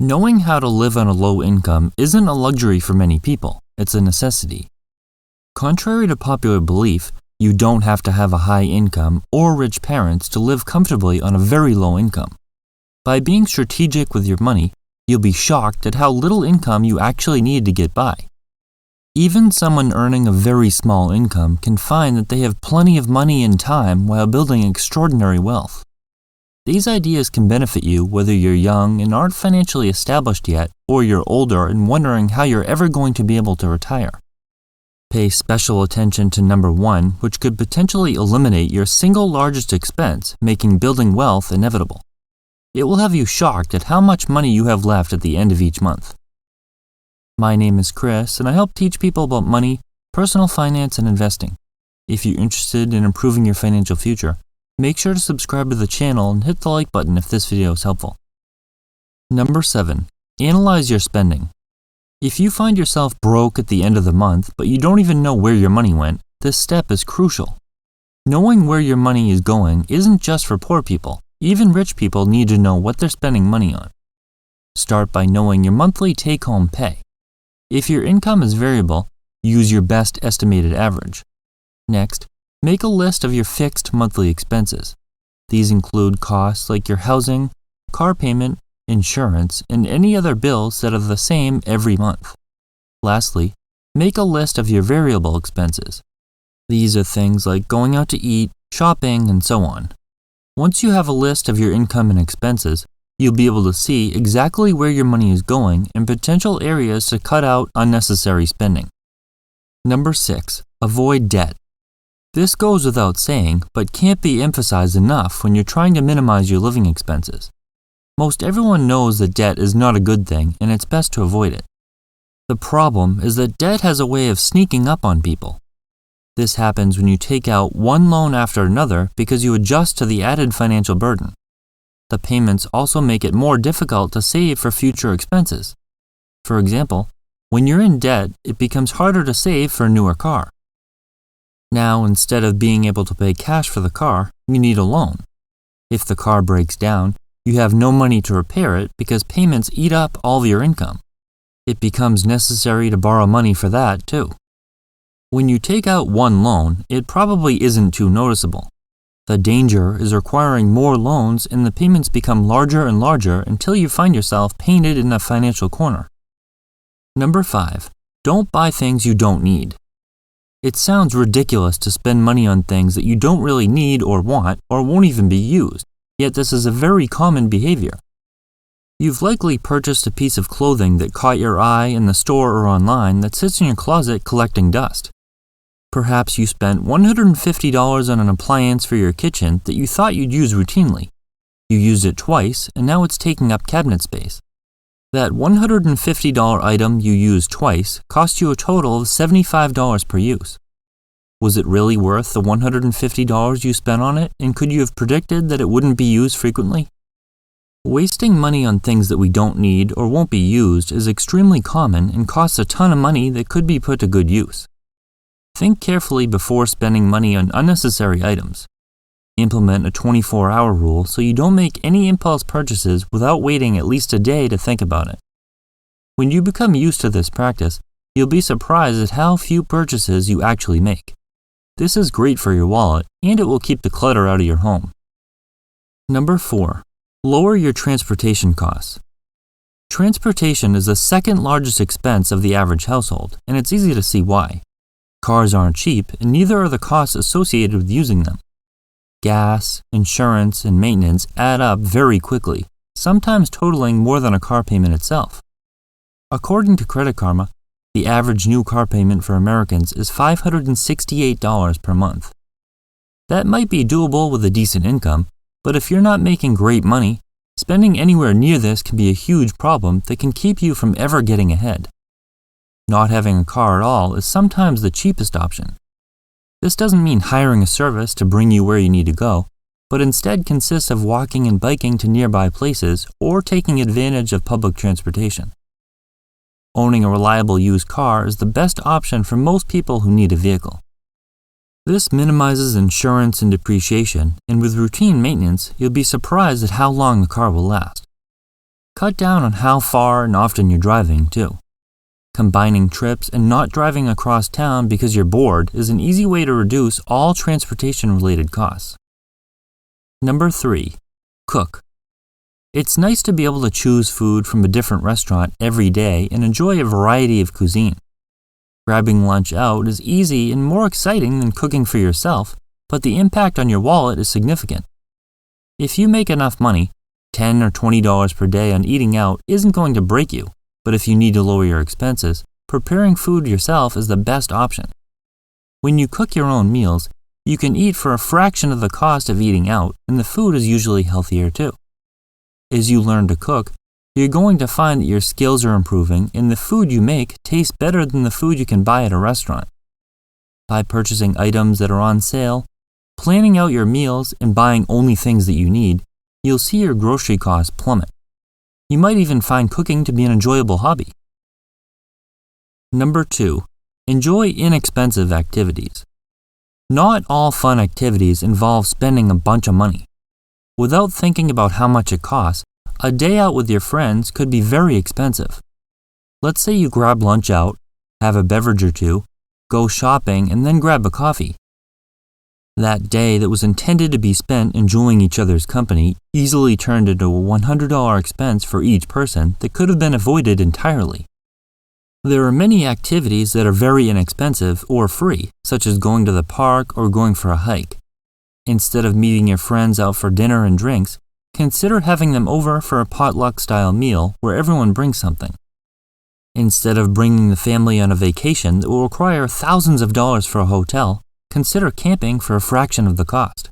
Knowing how to live on a low income isn't a luxury for many people, it's a necessity. Contrary to popular belief, you don't have to have a high income or rich parents to live comfortably on a very low income. By being strategic with your money, you'll be shocked at how little income you actually need to get by. Even someone earning a very small income can find that they have plenty of money and time while building extraordinary wealth. These ideas can benefit you whether you're young and aren't financially established yet, or you're older and wondering how you're ever going to be able to retire. Pay special attention to number 1, which could potentially eliminate your single largest expense, making building wealth inevitable. It will have you shocked at how much money you have left at the end of each month. My name is Chris, and I help teach people about money, personal finance, and investing. If you're interested in improving your financial future, make sure to subscribe to the channel and hit the like button if this video is helpful. Number 7. Analyze your spending. If you find yourself broke at the end of the month, but you don't even know where your money went, this step is crucial. Knowing where your money is going isn't just for poor people. Even rich people need to know what they're spending money on. Start by knowing your monthly take-home pay. If your income is variable, use your best estimated average. Next, make a list of your fixed monthly expenses. These include costs like your housing, car payment, insurance, and any other bills that are the same every month. Lastly, make a list of your variable expenses. These are things like going out to eat, shopping, and so on. Once you have a list of your income and expenses, you'll be able to see exactly where your money is going and potential areas to cut out unnecessary spending. Number 6. Avoid debt. This goes without saying, but can't be emphasized enough when you're trying to minimize your living expenses. Most everyone knows that debt is not a good thing, and it's best to avoid it. The problem is that debt has a way of sneaking up on people. This happens when you take out one loan after another because you adjust to the added financial burden. The payments also make it more difficult to save for future expenses. For example, when you're in debt, it becomes harder to save for a newer car. Now, instead of being able to pay cash for the car, you need a loan. If the car breaks down, you have no money to repair it because payments eat up all of your income. It becomes necessary to borrow money for that, too. When you take out one loan, it probably isn't too noticeable. The danger is requiring more loans, and the payments become larger and larger until you find yourself painted in a financial corner. Number 5. Don't buy things you don't need. It sounds ridiculous to spend money on things that you don't really need or want or won't even be used, yet this is a very common behavior. You've likely purchased a piece of clothing that caught your eye in the store or online that sits in your closet collecting dust. Perhaps you spent $150 on an appliance for your kitchen that you thought you'd use routinely. You used it twice, and now it's taking up cabinet space. That $150 item you used twice cost you a total of $75 per use. Was it really worth the $150 you spent on it, and could you have predicted that it wouldn't be used frequently? Wasting money on things that we don't need or won't be used is extremely common and costs a ton of money that could be put to good use. Think carefully before spending money on unnecessary items. Implement a 24-hour rule so you don't make any impulse purchases without waiting at least a day to think about it. When you become used to this practice, you'll be surprised at how few purchases you actually make. This is great for your wallet, and it will keep the clutter out of your home. Number 4. Lower your transportation costs. Transportation is the second largest expense of the average household, and it's easy to see why. Cars aren't cheap, and neither are the costs associated with using them. Gas, insurance, and maintenance add up very quickly, sometimes totaling more than a car payment itself. According to Credit Karma, the average new car payment for Americans is $568 per month. That might be doable with a decent income, but if you're not making great money, spending anywhere near this can be a huge problem that can keep you from ever getting ahead. Not having a car at all is sometimes the cheapest option. This doesn't mean hiring a service to bring you where you need to go, but instead consists of walking and biking to nearby places or taking advantage of public transportation. Owning a reliable used car is the best option for most people who need a vehicle. This minimizes insurance and depreciation, and with routine maintenance, you'll be surprised at how long the car will last. Cut down on how far and often you're driving, too. Combining trips and not driving across town because you're bored is an easy way to reduce all transportation-related costs. Number 3. Cook. It's nice to be able to choose food from a different restaurant every day and enjoy a variety of cuisine. Grabbing lunch out is easy and more exciting than cooking for yourself, but the impact on your wallet is significant. If you make enough money, $10 or $20 per day on eating out isn't going to break you, but if you need to lower your expenses, preparing food yourself is the best option. When you cook your own meals, you can eat for a fraction of the cost of eating out, and the food is usually healthier too. As you learn to cook, you're going to find that your skills are improving and the food you make tastes better than the food you can buy at a restaurant. By purchasing items that are on sale, planning out your meals, and buying only things that you need, you'll see your grocery costs plummet. You might even find cooking to be an enjoyable hobby. Number 2. Enjoy inexpensive activities. Not all fun activities involve spending a bunch of money. Without thinking about how much it costs, a day out with your friends could be very expensive. Let's say you grab lunch out, have a beverage or two, go shopping, and then grab a coffee. That day that was intended to be spent enjoying each other's company easily turned into a $100 expense for each person that could have been avoided entirely. There are many activities that are very inexpensive or free, such as going to the park or going for a hike. Instead of meeting your friends out for dinner and drinks, consider having them over for a potluck-style meal where everyone brings something. Instead of bringing the family on a vacation that will require thousands of dollars for a hotel, consider camping for a fraction of the cost.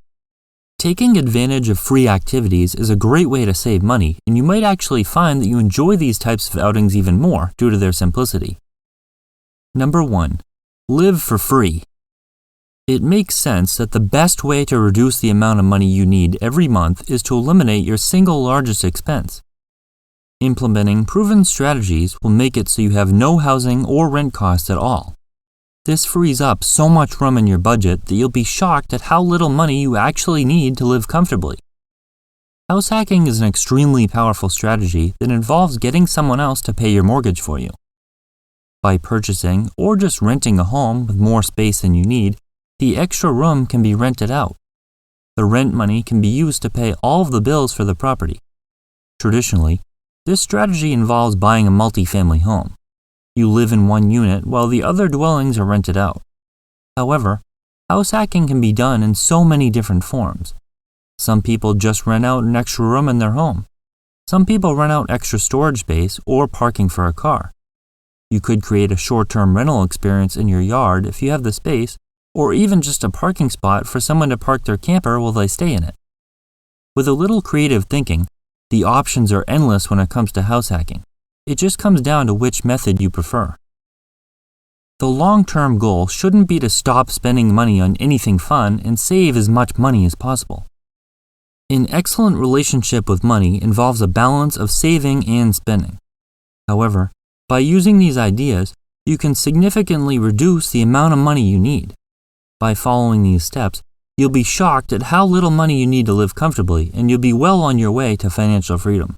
Taking advantage of free activities is a great way to save money, and you might actually find that you enjoy these types of outings even more due to their simplicity. Number 1. Live for free. It makes sense that the best way to reduce the amount of money you need every month is to eliminate your single largest expense. Implementing proven strategies will make it so you have no housing or rent costs at all. This frees up so much room in your budget that you'll be shocked at how little money you actually need to live comfortably. House hacking is an extremely powerful strategy that involves getting someone else to pay your mortgage for you. By purchasing or just renting a home with more space than you need, the extra room can be rented out. The rent money can be used to pay all of the bills for the property. Traditionally, this strategy involves buying a multi-family home. You live in one unit while the other dwellings are rented out. However, house hacking can be done in so many different forms. Some people just rent out an extra room in their home. Some people rent out extra storage space or parking for a car. You could create a short-term rental experience in your yard if you have the space, or even just a parking spot for someone to park their camper while they stay in it. With a little creative thinking, the options are endless when it comes to house hacking. It just comes down to which method you prefer. The long-term goal shouldn't be to stop spending money on anything fun and save as much money as possible. An excellent relationship with money involves a balance of saving and spending. However, by using these ideas, you can significantly reduce the amount of money you need. By following these steps, you'll be shocked at how little money you need to live comfortably, and you'll be well on your way to financial freedom.